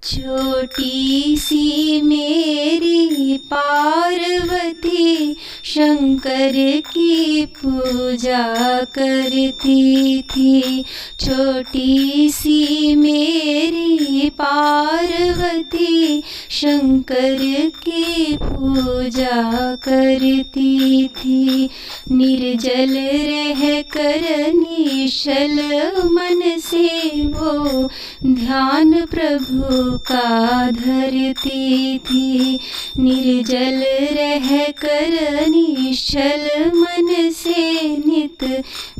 छोटी सी मेरी पार्वती शंकर की पूजा करती थी। छोटी सी मेरी पार्वती शंकर की पूजा करती थी। निर्जल रह कर निश्चल मन से वो ध्यान प्रभु का धरती थी। निर्जल रह कर निश्चल मन से नित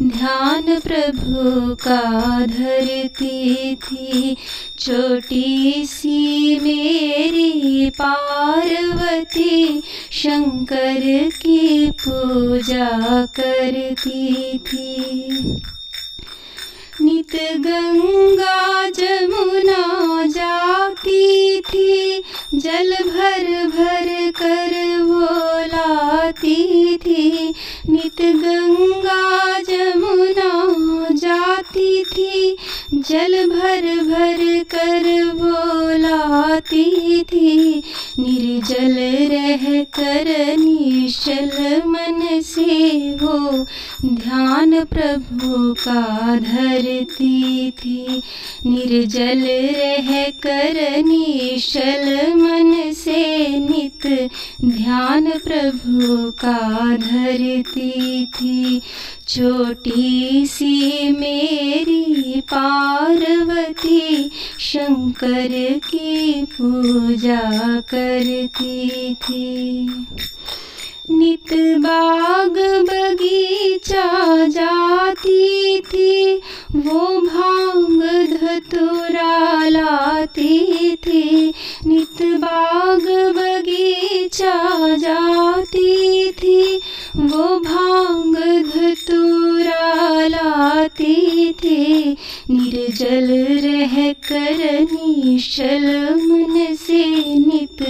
ध्यान प्रभु का धरती थी। छोटी सी मेरी पार्वती शंकर की पूजा करती थी। नित गंगा जमुना जाती थी, जल भर भर कर वो लाती थी। नित गंगा जमुना जाती थी, जल भर भर कर वो लाती थी। निर्जल रह कर निश्चल मन से वो ध्यान प्रभु का धरती थी। निर्जल रह कर निश्चल मन से नित ध्यान प्रभु का धरती थी। छोटी सी मेरी पार्वती शंकर की पूजा करती थी। नित बाग बगीचा जाती थी, वो भांग धतूरा लाती थी। नित बाग बगीचा जाती थी, वो भांग धतूरा लाती थी। निर्जल रह कर निश्चल मन से नित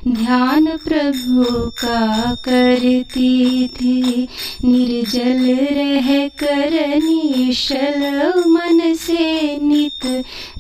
ध्यान प्रभु का करती थी। निर्जल रह कर निश्चल मन से नित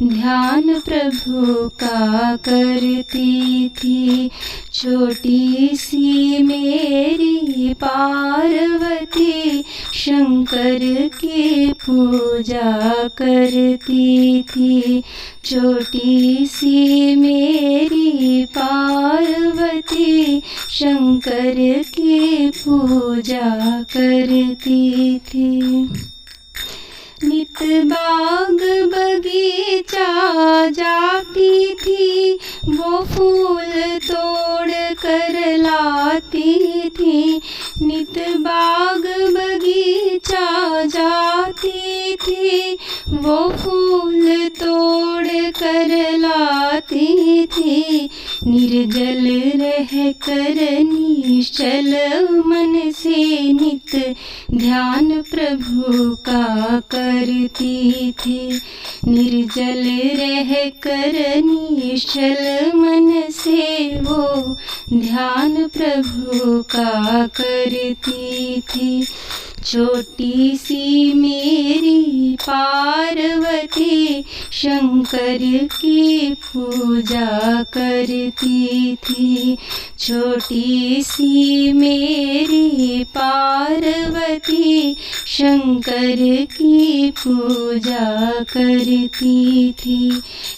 ध्यान प्रभु का करती थी। छोटी सी मेरी पार्वती शंकर की पूजा करती थी। छोटी सी मेरी पार्वती शंकर की पूजा करती थी। नित बाग बगीचा जाती थी, वो फूल तोड़ कर लाती थी। नित बाग बगीचा जाती थी, वो फूल तोड़ कर लाती थी। निर्जल रह कर निश्चल मन से नित ध्यान प्रभु का करती थी। निर्जल रह कर निश्चल मन से वो ध्यान प्रभु का करती थी। छोटी सी मेरी पार्वती शंकर की पूजा करती थी। छोटी सी मेरी पार्वती शंकर की पूजा करती थी।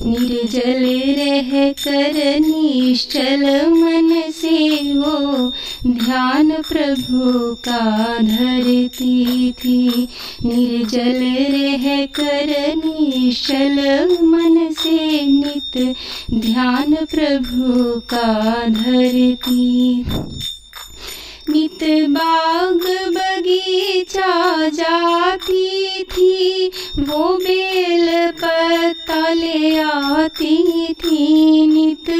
निर्जल रह कर निश्चल मन से वो ध्यान प्रभु का धरती थी। निर्जल रह कर निश्चल मन से नित ध्यान प्रभु का धरती। नित बाग बगीचा जाती थी, वो बेल पत्ता ले आती थी। नित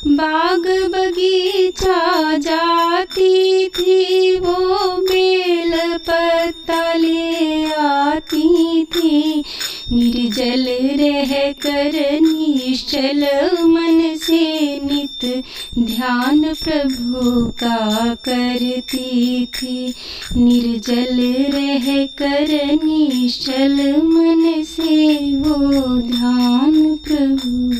बाग बगीचा जाती थी, वो बेल पत्ता ले आती थी। निर्जल रह कर निश्चल मन से नित ध्यान प्रभु का करती थी। निर्जल रह कर निश्चल मन से वो ध्यान प्रभु